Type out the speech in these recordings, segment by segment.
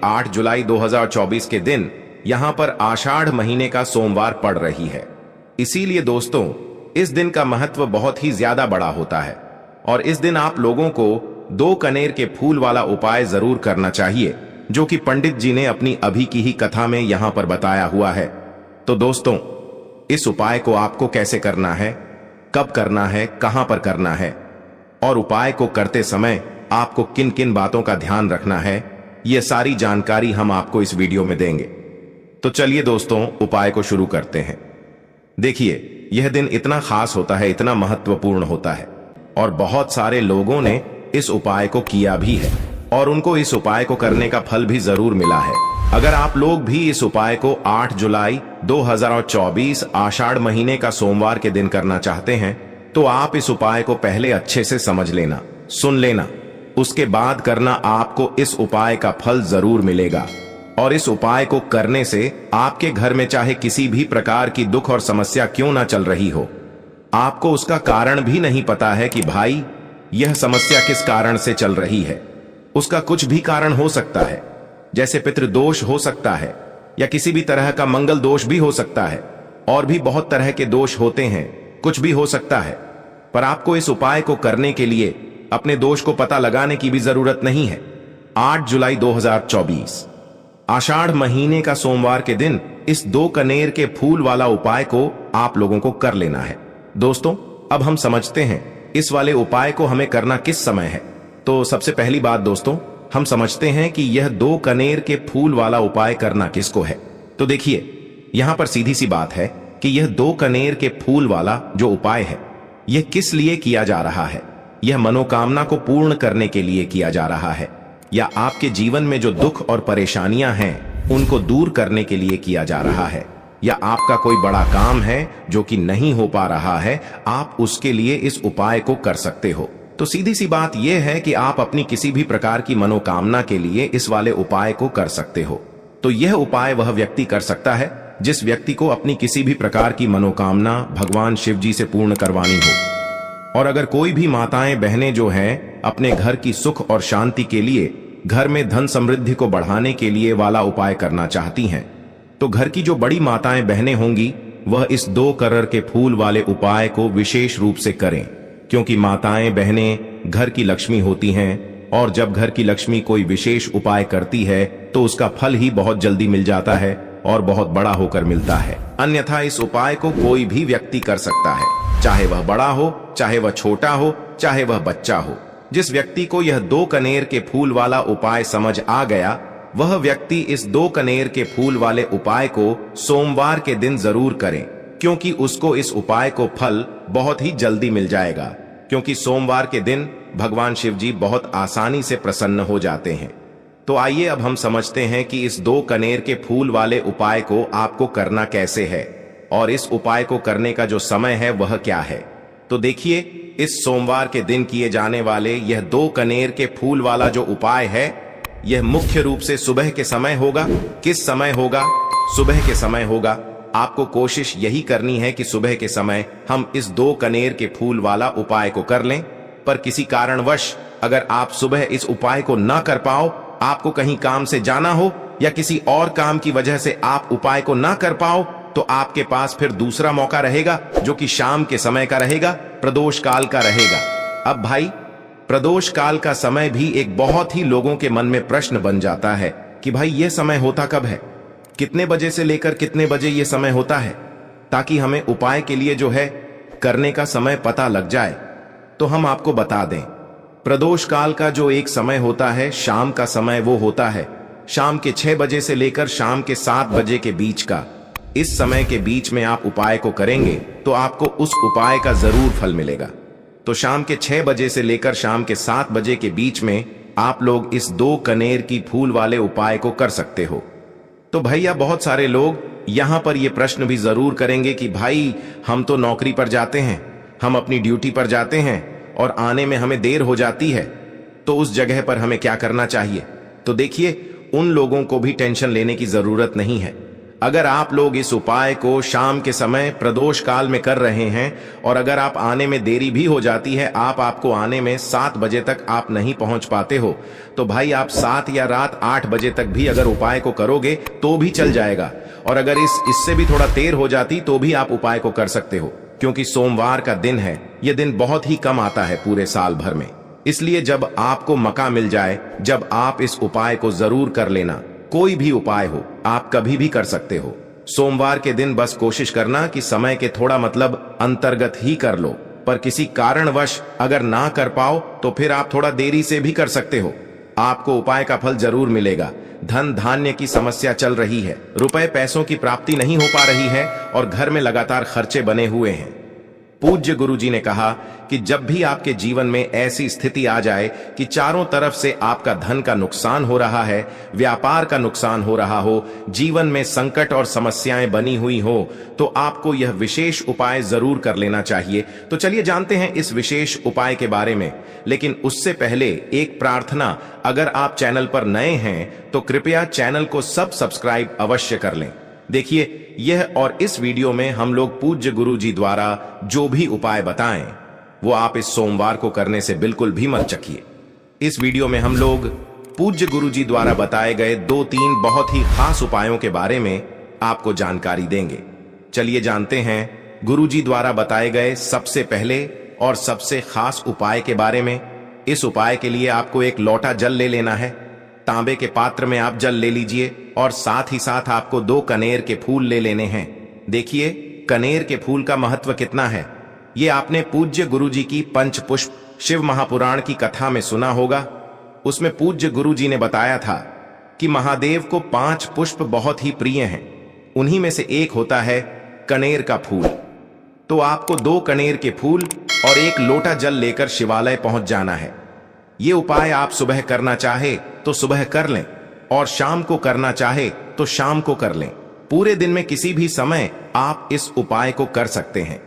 8 जुलाई 2024 के दिन यहाँ पर आषाढ़ महीने का सोमवार पड़ रही है। इसीलिए दोस्तों इस दिन का महत्व बहुत ही ज्यादा बड़ा होता है और इस दिन आप लोगों को 2 कनेर के फूल वाला उपाय जरूर करना चाहिए, जो कि पंडित जी ने अपनी अभी की ही कथा में यहां पर बताया हुआ है। तो दोस्तों इस उपाय को आपको कैसे करना है, कब करना है, कहां पर करना है और उपाय को करते समय आपको किन किन बातों का ध्यान रखना है, यह सारी जानकारी हम आपको इस वीडियो में देंगे। तो चलिए दोस्तों उपाय को शुरू करते हैं। देखिए यह दिन इतना खास होता है, इतना महत्वपूर्ण होता है और बहुत सारे लोगों ने इस उपाय को किया भी है और उनको इस उपाय को करने का फल भी जरूर मिला है। अगर आप लोग भी इस उपाय को 8 जुलाई 2024 आषाढ़ महीने का सोमवार के दिन करना चाहते हैं तो आप इस उपाय को पहले अच्छे से समझ लेना, सुन लेना, उसके बाद करना। आपको इस उपाय का फल जरूर मिलेगा और इस उपाय को करने से आपके घर में चाहे किसी भी प्रकार की दुख और समस्या क्यों ना चल रही हो, आपको उसका कारण भी नहीं पता है कि भाई यह समस्या किस कारण से चल रही है। उसका कुछ भी कारण हो सकता है, जैसे पितृदोष हो सकता है या किसी भी तरह का मंगल दोष भी हो सकता है और भी बहुत तरह के दोष होते हैं, कुछ भी हो सकता है। पर आपको इस उपाय को करने के लिए अपने दोष को पता लगाने की भी जरूरत नहीं है। 8 जुलाई 2024 आषाढ़ महीने का सोमवार के दिन इस 2 कनेर के फूल वाला उपाय को आप लोगों को कर लेना है। दोस्तों अब हम समझते हैं इस वाले उपाय को हमें करना किस समय है। तो सबसे पहली बात दोस्तों हम समझते हैं कि यह 2 कनेर के फूल वाला उपाय करना किसको है। तो देखिए यहां पर सीधी सी बात है कि यह 2 कनेर के फूल वाला जो उपाय है यह किस लिए किया जा रहा है। यह मनोकामना को पूर्ण करने के लिए किया जा रहा है या आपके जीवन में जो दुख और परेशानियां हैं उनको दूर करने के लिए किया जा रहा है, या आपका कोई बड़ा काम है जो कि नहीं हो पा रहा है, आप उसके लिए इस उपाय को कर सकते हो। तो सीधी सी बात यह है कि आप अपनी किसी भी प्रकार की मनोकामना के लिए इस वाले उपाय को कर सकते हो। तो यह उपाय वह व्यक्ति कर सकता है जिस व्यक्ति को अपनी किसी भी प्रकार की मनोकामना भगवान शिव जी से पूर्ण करवानी हो। और अगर कोई भी माताएं बहनें जो हैं अपने घर की सुख और शांति के लिए, घर में धन समृद्धि को बढ़ाने के लिए वाला उपाय करना चाहती हैं, तो घर की जो बड़ी माताएं बहनें होंगी वह इस 2 कनेर के फूल वाले उपाय को विशेष रूप से करें, क्योंकि माताएं बहनें घर की लक्ष्मी होती हैं और जब घर की लक्ष्मी कोई विशेष उपाय करती है तो उसका फल ही बहुत जल्दी मिल जाता है और बहुत बड़ा होकर मिलता है। अन्यथा इस उपाय को कोई भी व्यक्ति कर सकता है, चाहे वह बड़ा हो, चाहे वह छोटा हो, चाहे वह बच्चा हो। जिस व्यक्ति को यह 2 कनेर के फूल वाला उपाय समझ आ गया वह व्यक्ति इस 2 कनेर के फूल वाले उपाय को सोमवार के दिन जरूर करें, क्योंकि उसको इस उपाय को फल बहुत ही जल्दी मिल जाएगा, क्योंकि सोमवार के दिन भगवान शिव जी बहुत आसानी से प्रसन्न हो जाते हैं। तो आइए अब हम समझते हैं कि इस 2 कनेर के फूल वाले उपाय को आपको करना कैसे है और इस उपाय को करने का जो समय है वह क्या है। तो देखिए इस सोमवार के दिन किए जाने वाले यह 2 कनेर के फूल वाला जो उपाय है यह मुख्य रूप से सुबह के समय होगा। किस समय होगा? सुबह के समय होगा। आपको कोशिश यही करनी है कि सुबह के समय हम इस 2 कनेर के फूल वाला उपाय को कर लें। पर किसी कारणवश अगर आप सुबह इस उपाय को ना कर पाओ, आपको कहीं काम से जाना हो या किसी और काम की वजह से आप उपाय को ना कर पाओ, तो आपके पास फिर दूसरा मौका रहेगा जो कि शाम के समय का रहेगा, प्रदोष काल का रहेगा। अब भाई प्रदोष काल का समय भी एक बहुत ही लोगों के मन में प्रश्न बन जाता है कि भाई यह समय होता कब है, कितने बजे से लेकर कितने बजे यह समय होता है, ताकि हमें उपाय के लिए जो है करने का समय पता लग जाए। तो हम आपको बता दें प्रदोष काल का जो एक समय होता है शाम का समय, वो होता है शाम के 6 बजे से लेकर शाम के 7 बजे के बीच का। इस समय के बीच में आप उपाय को करेंगे तो आपको उस उपाय का जरूर फल मिलेगा। तो शाम के 6 बजे से लेकर शाम के 7 बजे के बीच में आप लोग इस 2 कनेर की फूल वाले उपाय को कर सकते हो। तो भैया बहुत सारे लोग यहां पर यह प्रश्न भी जरूर करेंगे कि भाई हम तो नौकरी पर जाते हैं, हम अपनी ड्यूटी पर जाते हैं और आने में हमें देर हो जाती है, तो उस जगह पर हमें क्या करना चाहिए। तो देखिए उन लोगों को भी टेंशन लेने की जरूरत नहीं है। अगर आप लोग इस उपाय को शाम के समय प्रदोष काल में कर रहे हैं और अगर आप आने में देरी भी हो जाती है, आपको आने में 7 बजे तक आप नहीं पहुंच पाते हो, तो भाई आप 7 या रात 8 बजे तक भी अगर उपाय को करोगे तो भी चल जाएगा। और अगर इससे भी थोड़ा देर हो जाती तो भी आप उपाय को कर सकते हो, क्योंकि सोमवार का दिन है। यह दिन बहुत ही कम आता है पूरे साल भर में, इसलिए जब आपको मौका मिल जाए, जब आप इस उपाय को जरूर कर लेना। कोई भी उपाय हो, आप कभी भी कर सकते हो। सोमवार के दिन बस कोशिश करना कि समय के थोड़ा अंतर्गत ही कर लो, पर किसी कारणवश अगर ना कर पाओ तो फिर आप थोड़ा देरी से भी कर सकते हो। आपको उपाय का फल जरूर मिलेगा। धन धान्य की समस्या चल रही है, रुपए पैसों की प्राप्ति नहीं हो पा रही है और घर में लगातार खर्चे बने हुए हैं। पूज्य गुरुजी ने कहा कि जब भी आपके जीवन में ऐसी स्थिति आ जाए कि चारों तरफ से आपका धन का नुकसान हो रहा है, व्यापार का नुकसान हो रहा हो, जीवन में संकट और समस्याएं बनी हुई हो, तो आपको यह विशेष उपाय जरूर कर लेना चाहिए। तो चलिए जानते हैं इस विशेष उपाय के बारे में। लेकिन उससे पहले एक प्रार्थना, अगर आप चैनल पर नए हैं तो कृपया चैनल को सब्सक्राइब अवश्य कर लें। देखिए, यह और इस वीडियो में हम लोग पूज्य गुरुजी द्वारा जो भी उपाय बताएं वो आप इस सोमवार को करने से बिल्कुल भी मत चखिए। इस वीडियो में हम लोग पूज्य गुरुजी द्वारा बताए गए 2-3 बहुत ही खास उपायों के बारे में आपको जानकारी देंगे। चलिए जानते हैं गुरुजी द्वारा बताए गए सबसे पहले और सबसे खास उपाय के बारे में। इस उपाय के लिए आपको एक लोटा जल ले लेना है। तांबे के पात्र में आप जल ले लीजिए और साथ ही साथ आपको 2 कनेर के फूल ले लेने हैं। देखिए कनेर के फूल का महत्व कितना है, ये आपने पूज्य गुरुजी की पंचपुष्प शिव महापुराण की कथा में सुना होगा। उसमें पूज्य गुरुजी ने बताया था कि महादेव को 5 पुष्प बहुत ही प्रिय हैं। उन्हीं में से एक होता है कनेर का फूल। तो आपको 2 कनेर के फूल और 1 लोटा जल लेकर शिवालय पहुंच जाना है। ये उपाय आप सुबह करना चाहे तो सुबह कर लें और शाम को करना चाहे तो शाम को कर लें। पूरे दिन में किसी भी समय आप इस उपाय को कर सकते हैं।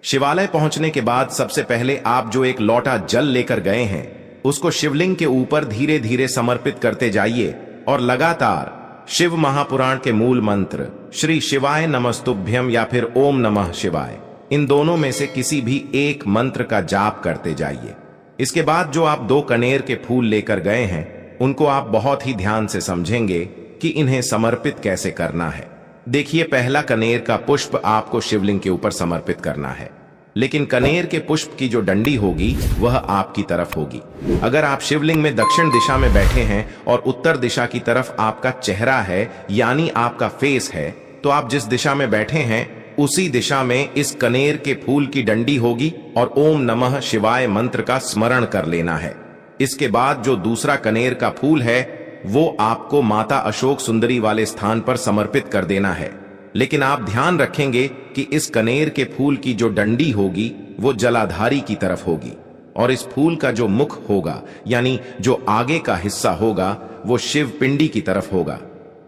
शिवालय पहुंचने के बाद सबसे पहले आप जो 1 लोटा जल लेकर गए हैं उसको शिवलिंग के ऊपर धीरे धीरे समर्पित करते जाइए और लगातार शिव महापुराण के मूल मंत्र श्री शिवाय नमस्तुभ्यम या फिर ओम नमः शिवाय, इन दोनों में से किसी भी एक मंत्र का जाप करते जाइए। इसके बाद जो आप 2 कनेर के फूल लेकर गए हैं उनको आप बहुत ही ध्यान से समझेंगे कि इन्हें समर्पित कैसे करना है। देखिए, पहला कनेर का पुष्प आपको शिवलिंग के ऊपर समर्पित करना है, लेकिन कनेर के पुष्प की जो डंडी होगी वह आपकी तरफ होगी। अगर आप शिवलिंग में दक्षिण दिशा में बैठे हैं और उत्तर दिशा की तरफ आपका चेहरा है यानी आपका फेस है, तो आप जिस दिशा में बैठे हैं उसी दिशा में इस कनेर के फूल की डंडी होगी और ओम नमः शिवाय मंत्र का स्मरण कर लेना है। इसके बाद जो दूसरा कनेर का फूल है वो आपको माता अशोक सुंदरी वाले स्थान पर समर्पित कर देना है। लेकिन आप ध्यान रखेंगे कि इस कनेर के फूल की जो डंडी होगी वो जलाधारी की तरफ होगी और इस फूल का जो मुख होगा यानी जो आगे का हिस्सा होगा वो शिव पिंडी की तरफ होगा।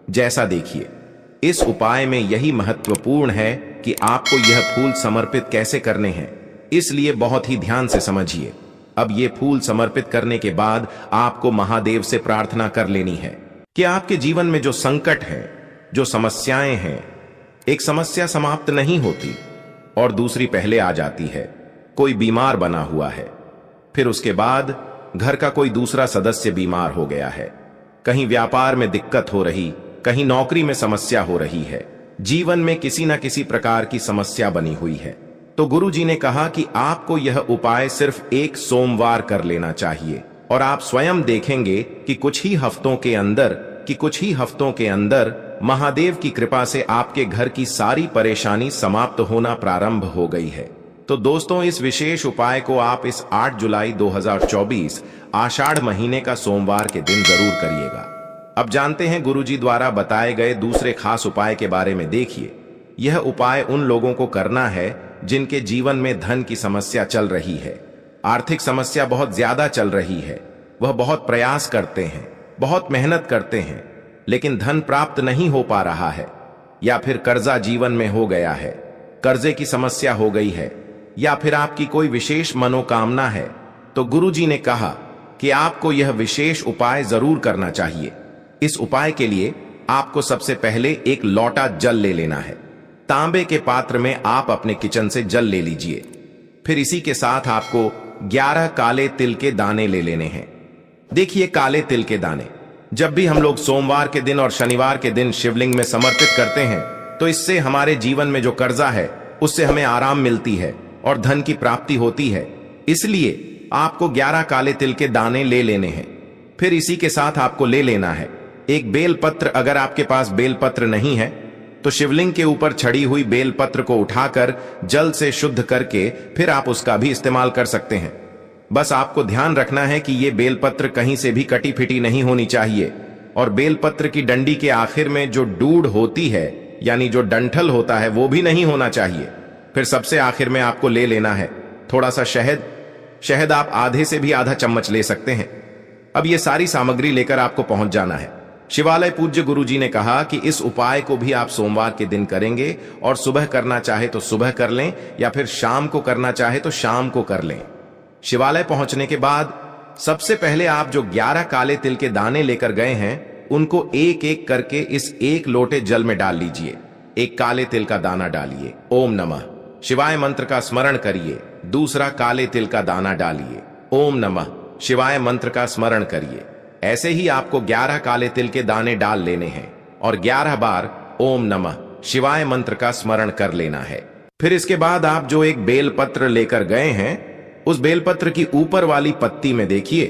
जैसा देखिए, इस उपाय में यही महत्वपूर्ण है कि आपको यह फूल समर्पित कैसे करने हैं, इसलिए बहुत ही ध्यान से समझिए। अब ये फूल समर्पित करने के बाद आपको महादेव से प्रार्थना कर लेनी है कि आपके जीवन में जो संकट है, जो समस्याएं हैं, एक समस्या समाप्त नहीं होती और दूसरी पहले आ जाती है। कोई बीमार बना हुआ है, फिर उसके बाद घर का कोई दूसरा सदस्य बीमार हो गया है, कहीं व्यापार में दिक्कत हो रही, कहीं नौकरी में समस्या हो रही है, जीवन में किसी न किसी प्रकार की समस्या बनी हुई है, तो गुरुजी ने कहा कि आपको यह उपाय सिर्फ 1 सोमवार कर लेना चाहिए और आप स्वयं देखेंगे कि कुछ ही हफ्तों के अंदर महादेव की कृपा से आपके घर की सारी परेशानी समाप्त होना प्रारंभ हो गई है। तो दोस्तों, इस विशेष उपाय को आप इस 8 जुलाई 2024 आषाढ़ महीने का सोमवार के दिन जरूर करिएगा। अब जानते हैं गुरुजी द्वारा बताए गए दूसरे खास उपाय के बारे में। देखिए, यह उपाय उन लोगों को करना है जिनके जीवन में धन की समस्या चल रही है, आर्थिक समस्या बहुत ज्यादा चल रही है। वह बहुत प्रयास करते हैं, बहुत मेहनत करते हैं, लेकिन धन प्राप्त नहीं हो पा रहा है, या फिर कर्जा जीवन में हो गया है, कर्जे की समस्या हो गई है, या फिर आपकी कोई विशेष मनोकामना है। तो गुरुजी ने कहा कि आपको यह विशेष उपाय जरूर करना चाहिए। इस उपाय के लिए आपको सबसे पहले एक लोटा जल ले लेना है। तांबे के पात्र में आप अपने किचन से जल ले लीजिए। फिर इसी के साथ आपको 11 काले तिल के दाने ले लेने हैं। देखिए, काले तिल के दाने जब भी हम लोग सोमवार के दिन और शनिवार के दिन शिवलिंग में समर्पित करते हैं तो इससे हमारे जीवन में जो कर्जा है उससे हमें आराम मिलती है और धन की प्राप्ति होती है। इसलिए आपको 11 काले तिल के दाने ले लेने हैं। फिर इसी के साथ आपको ले लेना है एक बेलपत्र। अगर आपके पास बेलपत्र नहीं है तो शिवलिंग के ऊपर छड़ी हुई बेलपत्र को उठाकर जल से शुद्ध करके फिर आप उसका भी इस्तेमाल कर सकते हैं। बस आपको ध्यान रखना है कि ये बेलपत्र कहीं से भी कटी फिटी नहीं होनी चाहिए और बेलपत्र की डंडी के आखिर में जो डूड होती है यानी जो डंठल होता है वो भी नहीं होना चाहिए। फिर सबसे आखिर में आपको ले लेना है थोड़ा सा शहद। शहद आप आधे से भी आधा चम्मच ले सकते हैं। अब ये सारी सामग्री लेकर आपको पहुंच जाना है शिवालय। पूज्य गुरुजी ने कहा कि इस उपाय को भी आप सोमवार के दिन करेंगे और सुबह करना चाहे तो सुबह कर लें या फिर शाम को करना चाहे तो शाम को कर लें। शिवालय पहुंचने के बाद सबसे पहले आप जो 11 काले तिल के दाने लेकर गए हैं उनको एक एक करके इस एक लोटे जल में डाल लीजिए। एक काले तिल का दाना डालिए, ओम नमः शिवाय मंत्र का स्मरण करिए। दूसरा काले तिल का दाना डालिए, ओम नमः शिवाय मंत्र का स्मरण करिए। ऐसे ही आपको 11 काले तिल के दाने डाल लेने हैं और 11 बार ओम नमः शिवाय मंत्र का स्मरण कर लेना है। फिर इसके बाद आप जो एक बेलपत्र लेकर गए हैं उस बेलपत्र की ऊपर वाली पत्ती में देखिए,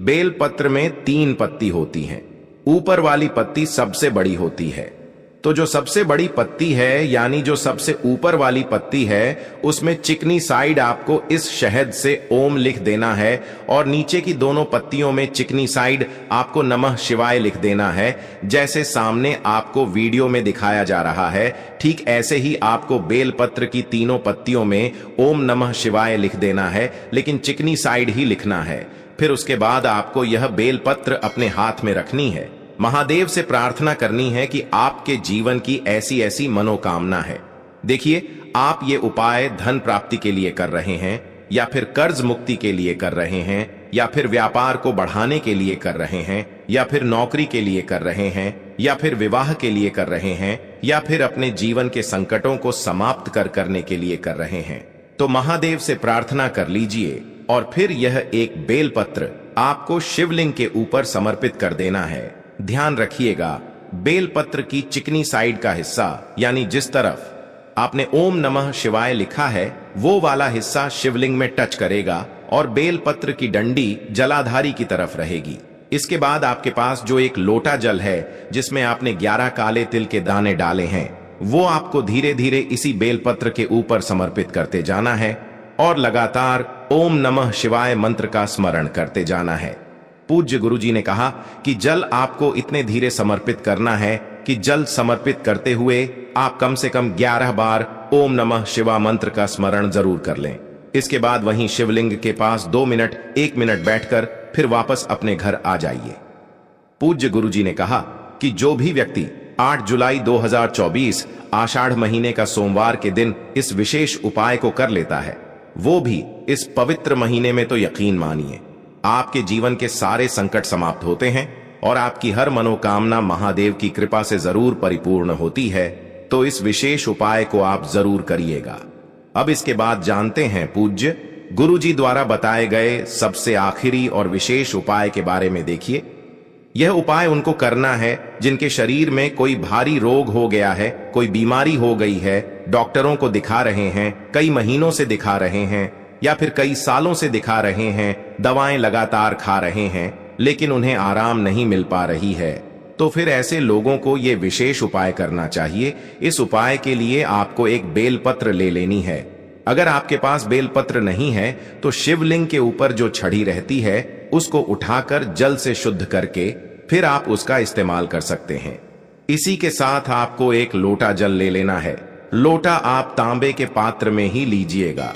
बेलपत्र में 3 पत्ती होती हैं। ऊपर वाली पत्ती सबसे बड़ी होती है। तो जो सबसे बड़ी पत्ती है यानी जो सबसे ऊपर वाली पत्ती है उसमें चिकनी साइड आपको इस शहद से ओम लिख देना है और नीचे की दोनों पत्तियों में चिकनी साइड आपको नमः शिवाय लिख देना है। जैसे सामने आपको वीडियो में दिखाया जा रहा है ठीक ऐसे ही आपको बेलपत्र की तीनों पत्तियों में ओम नमः शिवाय लिख देना है, लेकिन चिकनी साइड ही लिखना है। फिर उसके बाद आपको यह बेलपत्र अपने हाथ में रखनी है। महादेव से प्रार्थना करनी है कि आपके जीवन की ऐसी ऐसी मनोकामना है। देखिए, आप ये उपाय धन प्राप्ति के लिए कर रहे हैं या फिर कर्ज मुक्ति के लिए कर रहे हैं या फिर व्यापार को बढ़ाने के लिए कर रहे हैं या फिर नौकरी के लिए कर रहे हैं या फिर विवाह के लिए कर रहे हैं या फिर अपने जीवन के संकटों को समाप्त करने के लिए कर रहे हैं। तो महादेव से प्रार्थना कर लीजिए और फिर यह एक बेलपत्र आपको शिवलिंग के ऊपर समर्पित कर देना है। ध्यान रखिएगा, बेलपत्र की चिकनी साइड का हिस्सा यानी जिस तरफ आपने ओम नमः शिवाय लिखा है वो वाला हिस्सा शिवलिंग में टच करेगा और बेलपत्र की डंडी जलाधारी की तरफ रहेगी। इसके बाद आपके पास जो एक लोटा जल है जिसमें आपने 11 काले तिल के दाने डाले हैं वो आपको धीरे धीरे इसी बेलपत्र के ऊपर समर्पित करते जाना है और लगातार ओम नमः शिवाय मंत्र का स्मरण करते जाना है। पूज्य गुरुजी ने कहा कि जल आपको इतने धीरे समर्पित करना है कि जल समर्पित करते हुए आप कम से कम 11 बार ओम नमः शिवा मंत्र का स्मरण जरूर कर लें। इसके बाद वहीं शिवलिंग के पास 2 मिनट 1 मिनट बैठकर फिर वापस अपने घर आ जाइए। पूज्य गुरुजी ने कहा कि जो भी व्यक्ति 8 जुलाई 2024 आषाढ़ महीने का सोमवार के दिन इस विशेष उपाय को कर लेता है वो भी इस पवित्र महीने में तो यकीन मानिए आपके जीवन के सारे संकट समाप्त होते हैं और आपकी हर मनोकामना महादेव की कृपा से जरूर परिपूर्ण होती है। तो इस विशेष उपाय को आप जरूर करिएगा। अब इसके बाद जानते हैं पूज्य गुरुजी द्वारा बताए गए सबसे आखिरी और विशेष उपाय के बारे में। देखिए, यह उपाय उनको करना है जिनके शरीर में कोई भारी रोग हो गया है, कोई बीमारी हो गई है, डॉक्टरों को दिखा रहे हैं, कई महीनों से दिखा रहे हैं या फिर कई सालों से दिखा रहे हैं, दवाएं लगातार खा रहे हैं लेकिन उन्हें आराम नहीं मिल पा रही है। तो फिर ऐसे लोगों को ये विशेष उपाय करना चाहिए। इस उपाय के लिए आपको एक बेलपत्र ले लेनी है। अगर आपके पास बेलपत्र नहीं है तो शिवलिंग के ऊपर जो छड़ी रहती है उसको उठाकर जल से शुद्ध करके फिर आप उसका इस्तेमाल कर सकते हैं। इसी के साथ आपको एक लोटा जल ले लेना है। लोटा आप तांबे के पात्र में ही लीजिएगा।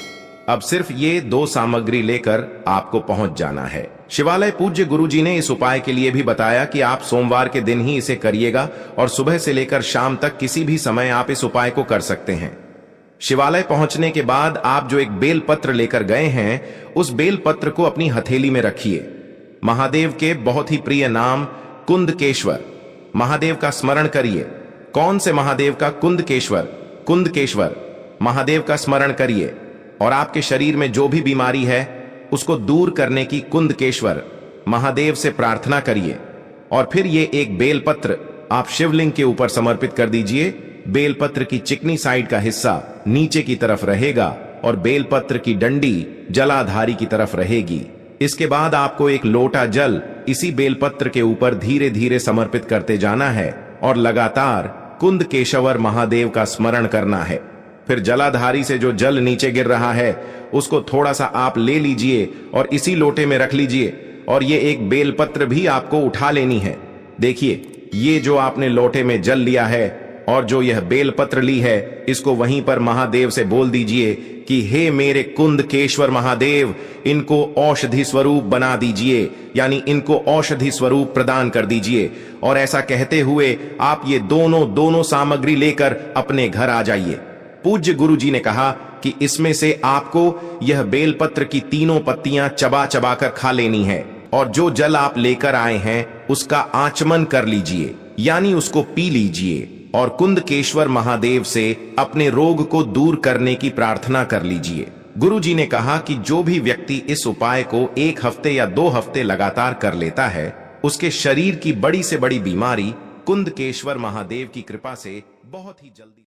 अब सिर्फ ये 2 सामग्री लेकर आपको पहुंच जाना है। शिवालय पूज्य गुरुजी ने इस उपाय के लिए भी बताया कि आप सोमवार के दिन ही इसे करिएगा और सुबह से लेकर शाम तक किसी भी समय आप इस उपाय को कर सकते हैं। शिवालय पहुंचने के बाद आप जो एक बेलपत्र लेकर गए हैं उस बेलपत्र को अपनी हथेली में रखिए। महादेव के बहुत ही प्रिय नाम कुंदकेश्वर महादेव का स्मरण करिए। कौन से महादेव का? कुंदकेश्वर महादेव का स्मरण करिए और आपके शरीर में जो भी बीमारी है उसको दूर करने की कुंदकेश्वर महादेव से प्रार्थना करिए। और फिर ये एक बेलपत्र आप शिवलिंग के ऊपर समर्पित कर दीजिए। बेलपत्र की चिकनी साइड का हिस्सा नीचे की तरफ रहेगा और बेलपत्र की डंडी जलाधारी की तरफ रहेगी। इसके बाद आपको एक लोटा जल इसी बेलपत्र के ऊपर धीरे धीरे समर्पित करते जाना है और लगातार कुंदकेश्वर महादेव का स्मरण करना है। फिर जलाधारी से जो जल नीचे गिर रहा है उसको थोड़ा सा आप ले लीजिए और इसी लोटे में रख लीजिए और ये एक बेलपत्र भी आपको उठा लेनी है। देखिए, ये जो आपने लोटे में जल लिया है और जो यह बेलपत्र ली है, इसको वहीं पर महादेव से बोल दीजिए कि हे मेरे कुंदकेश्वर महादेव, इनको औषधि स्वरूप बना दीजिए, यानी इनको औषधि स्वरूप प्रदान कर दीजिए। और ऐसा कहते हुए आप ये दोनों सामग्री लेकर अपने घर आ जाइए। पूज्य गुरु जी ने कहा कि इसमें से आपको यह बेलपत्र की तीनों पत्तियां चबा चबा कर खा लेनी है और जो जल आप लेकर आए हैं उसका आचमन कर लीजिए, यानी उसको पी लीजिए और कुंदकेश्वर महादेव से अपने रोग को दूर करने की प्रार्थना कर लीजिए। गुरु जी ने कहा कि जो भी व्यक्ति इस उपाय को 1 हफ्ते या 2 हफ्ते लगातार कर लेता है, उसके शरीर की बड़ी से बड़ी बीमारी कुंदकेश्वर महादेव की कृपा से बहुत ही जल्दी